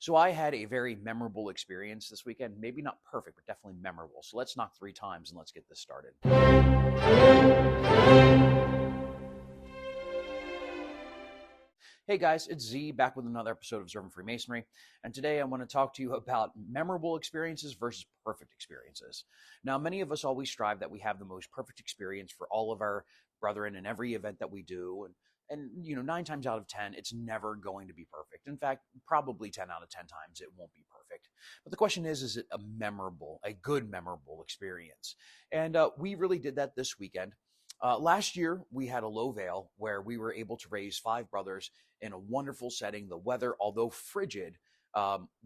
So I had a very memorable experience this weekend. Maybe not perfect, but definitely memorable. So let's knock three times and let's get this started. Hey guys, it's Z back with another episode of Observing Freemasonry. And today I want to talk to you about memorable experiences versus perfect experiences. Now, many of us always strive that we have the most perfect experience for all of our brethren in every event that we do. And 9 times out of 10, it's never going to be perfect. In fact, probably 10 out of 10 times it won't be perfect. But the question is it a good memorable experience? And we really did that this weekend. Last year, we had a low veil where we were able to raise 5 brothers in a wonderful setting. The weather, although frigid,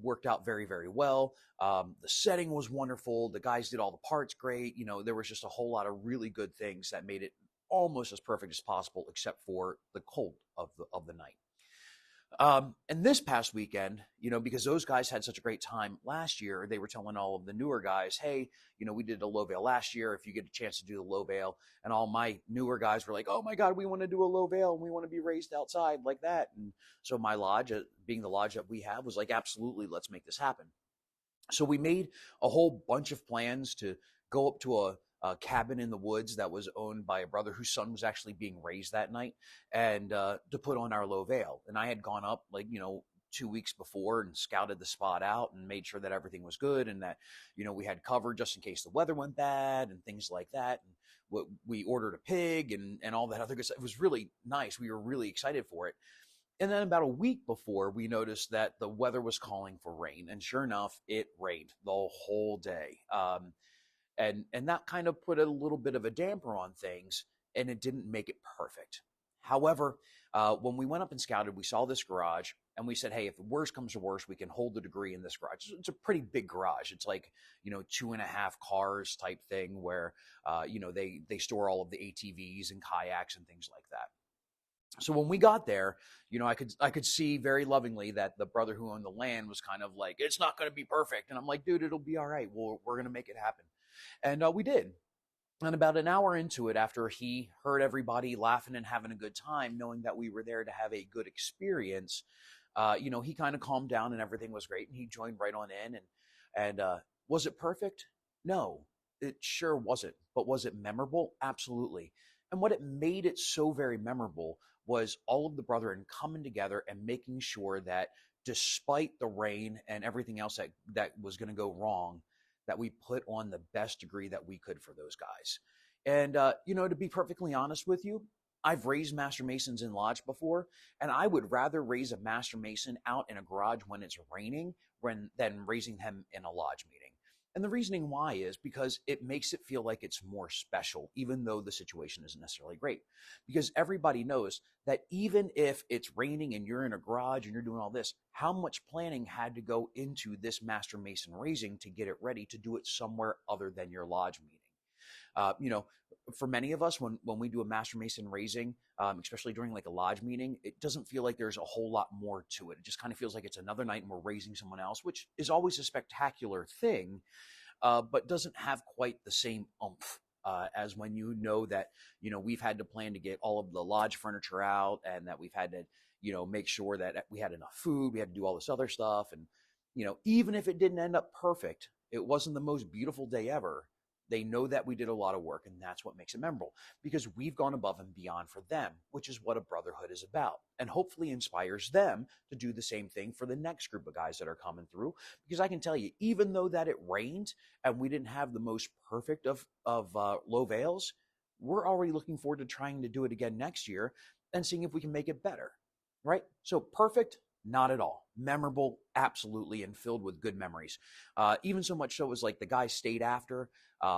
worked out very, very well. The setting was wonderful. The guys did all the parts great. There was just a whole lot of really good things that made it almost as perfect as possible, except for the cold of the night. And this past weekend, because those guys had such a great time last year, they were telling all of the newer guys, hey, we did a low veil last year. If you get a chance to do the low veil, and all my newer guys were like, oh my God, we want to do a low veil and we want to be raised outside like that. And so my lodge, being the lodge that we have, was like, absolutely, let's make this happen. So we made a whole bunch of plans to go up to a cabin in the woods that was owned by a brother whose son was actually being raised that night, and to put on our low veil. And I had gone up 2 weeks before and scouted the spot out and made sure that everything was good and that, we had cover just in case the weather went bad and things like that. And we ordered a pig and all that other good stuff. It was really nice. We were really excited for it. And then about a week before, we noticed that the weather was calling for rain. And sure enough, it rained the whole day. And that kind of put a little bit of a damper on things, and it didn't make it perfect. However, when we went up and scouted, we saw this garage, and we said, hey, if the worst comes to worst, we can hold the degree in this garage. It's a pretty big garage. It's like, 2.5 cars type thing where, they store all of the ATVs and kayaks and things like that. So when we got there, I could see very lovingly that the brother who owned the land was kind of like, it's not going to be perfect. And I'm like, dude, it'll be all right. We're going to make it happen. And we did. And about an hour into it, after he heard everybody laughing and having a good time, knowing that we were there to have a good experience, he kind of calmed down and everything was great. And he joined right on in. And was it perfect? No, it sure wasn't. But was it memorable? Absolutely. And what it made it so very memorable was all of the brethren coming together and making sure that despite the rain and everything else that was going to go wrong, that we put on the best degree that we could for those guys. And, to be perfectly honest with you, I've raised Master Masons in lodge before, and I would rather raise a Master Mason out in a garage when it's raining than raising him in a lodge meeting. And the reasoning why is because it makes it feel like it's more special, even though the situation isn't necessarily great. Because everybody knows that even if it's raining and you're in a garage and you're doing all this, how much planning had to go into this Master Mason raising to get it ready to do it somewhere other than your lodge meeting. For many of us, when we do a Master Mason raising, especially during like a lodge meeting, it doesn't feel like there's a whole lot more to it. It just kind of feels like it's another night and we're raising someone else, which is always a spectacular thing, but doesn't have quite the same oomph as when that, we've had to plan to get all of the lodge furniture out and that we've had to, make sure that we had enough food. We had to do all this other stuff. And, even if it didn't end up perfect, it wasn't the most beautiful day ever. They know that we did a lot of work, and that's what makes it memorable because we've gone above and beyond for them, which is what a brotherhood is about, and hopefully inspires them to do the same thing for the next group of guys that are coming through. Because I can tell you, even though that it rained and we didn't have the most perfect of low veils, we're already looking forward to trying to do it again next year and seeing if we can make it better, right? So perfect, not at all. Memorable, absolutely, and filled with good memories. Even so much so it was like the guys stayed after.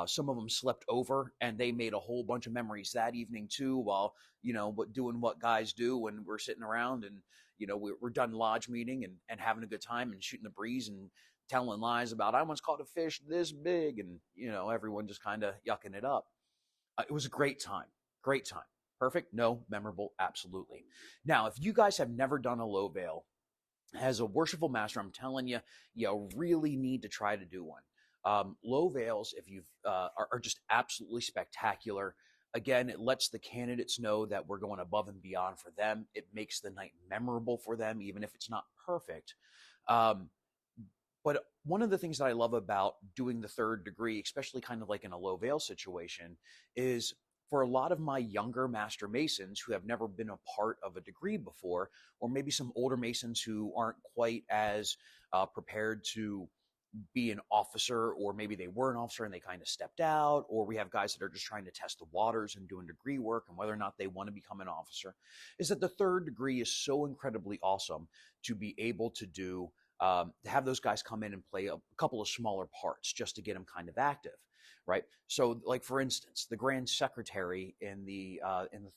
Some of them slept over, and they made a whole bunch of memories that evening too, while doing what guys do when we're sitting around and we're done lodge meeting and having a good time and shooting the breeze and telling lies about I once caught a fish this big, and everyone just kind of yucking it up. It was a great time. Great time. Perfect? No. Memorable? Absolutely. Now, if you guys have never done a low veil, as a worshipful master, I'm telling you, you really need to try to do one. Low veils, if you've are just absolutely spectacular. Again, it lets the candidates know that we're going above and beyond for them. It makes the night memorable for them, even if it's not perfect. Um, but one of the things that I love about doing the third degree, especially kind of like in a low veil situation, is for a lot of my younger master masons who have never been a part of a degree before, or maybe some older masons who aren't quite as prepared to be an officer, or maybe they were an officer and they kind of stepped out, or we have guys that are just trying to test the waters and doing degree work and whether or not they want to become an officer, is that the third degree is so incredibly awesome to be able to do, to have those guys come in and play a couple of smaller parts just to get them kind of active, right? So, like for instance, the Grand Secretary in the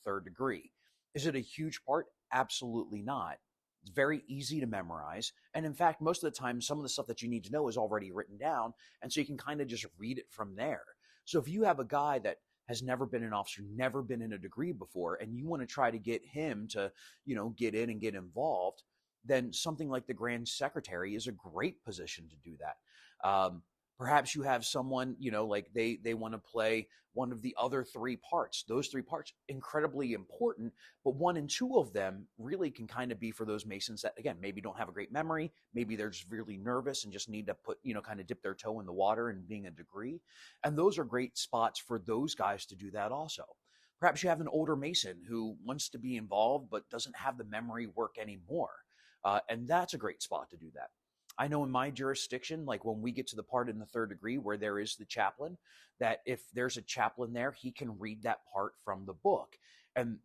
third degree, is it a huge part? Absolutely not. It's very easy to memorize. And in fact, most of the time, some of the stuff that you need to know is already written down. And so you can kind of just read it from there. So if you have a guy that has never been an officer, never been in a degree before, and you want to try to get him to, get in and get involved, then something like the Grand Secretary is a great position to do that. Perhaps you have someone, like they want to play one of the other three parts. Those three parts, incredibly important, but one and two of them really can kind of be for those masons that, again, maybe don't have a great memory. Maybe they're just really nervous and just need to put, kind of dip their toe in the water and being a degree. And those are great spots for those guys to do that also. Perhaps you have an older mason who wants to be involved but doesn't have the memory work anymore. And that's a great spot to do that. I know in my jurisdiction, like when we get to the part in the third degree where there is the chaplain, that if there's a chaplain there, he can read that part from the book and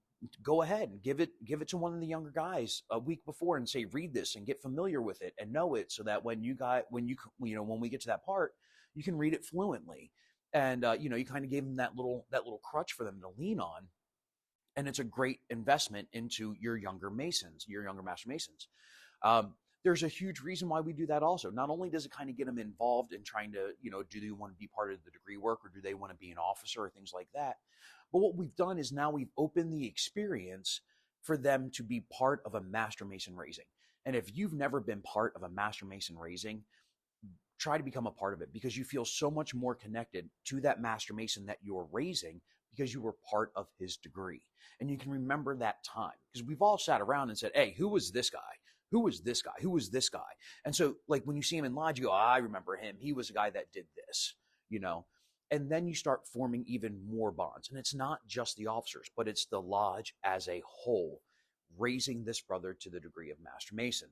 go ahead and give it to one of the younger guys a week before and say, read this and get familiar with it and know it, so that when we get to that part, you can read it fluently. And you kind of gave them that little crutch for them to lean on. And it's a great investment into your younger masons, your younger master masons. There's a huge reason why we do that also. Not only does it kind of get them involved in trying to, do they want to be part of the degree work, or do they want to be an officer or things like that? But what we've done is now we've opened the experience for them to be part of a master mason raising. And if you've never been part of a master mason raising, try to become a part of it, because you feel so much more connected to that master mason that you're raising because you were part of his degree. And you can remember that time, because we've all sat around and said, hey, who was this guy? Who was this guy? Who was this guy? And so, like, when you see him in lodge, you go, oh, I remember him. He was a guy that did this, And then you start forming even more bonds. And it's not just the officers, but it's the lodge as a whole, raising this brother to the degree of Master Mason.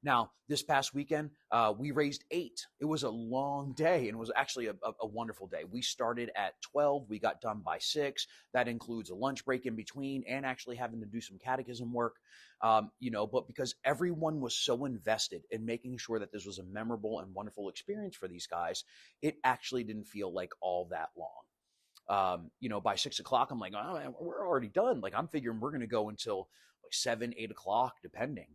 Now, this past weekend, we raised 8. It was a long day, and it was actually a wonderful day. We started at 12. We got done by 6. That includes a lunch break in between and actually having to do some catechism work, but because everyone was so invested in making sure that this was a memorable and wonderful experience for these guys, it actually didn't feel like all that long. By 6 o'clock, I'm like, oh, man, we're already done. Like, I'm figuring we're going to go until like 7, 8 o'clock, depending.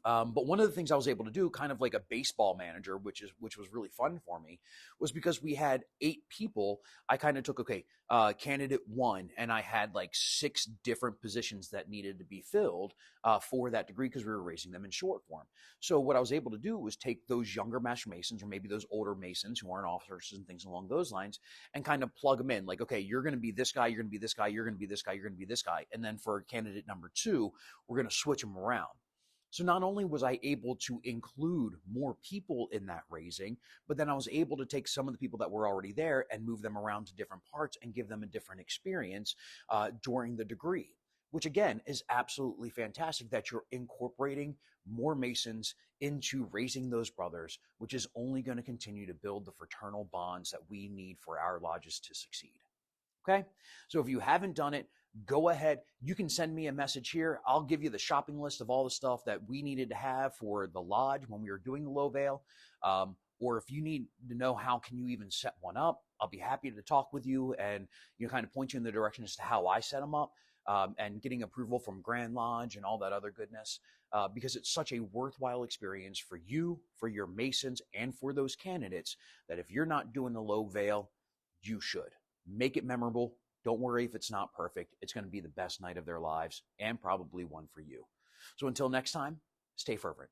But one of the things I was able to do, kind of like a baseball manager, which was really fun for me, was because we had 8 people. I kind of took, candidate 1, and I had like 6 different positions that needed to be filled for that degree, because we were raising them in short form. So what I was able to do was take those younger master masons, or maybe those older masons who aren't officers and things along those lines, and kind of plug them in. Like, okay, you're going to be this guy, you're going to be this guy, you're going to be this guy, you're going to be this guy, and then for candidate number 2, we're going to switch them around. So not only was I able to include more people in that raising, but then I was able to take some of the people that were already there and move them around to different parts and give them a different experience during the degree, which again is absolutely fantastic, that you're incorporating more Masons into raising those brothers, which is only going to continue to build the fraternal bonds that we need for our lodges to succeed. Okay, so if you haven't done it, go ahead. You can send me a message here. I'll give you the shopping list of all the stuff that we needed to have for the lodge when we were doing the low veil. Or if you need to know how can you even set one up, I'll be happy to talk with you and kind of point you in the direction as to how I set them up, and getting approval from Grand Lodge and all that other goodness, because it's such a worthwhile experience for you, for your Masons, and for those candidates, that if you're not doing the low veil, you should. Make it memorable. Don't worry if it's not perfect. It's going to be the best night of their lives, and probably one for you. So until next time, stay fervent.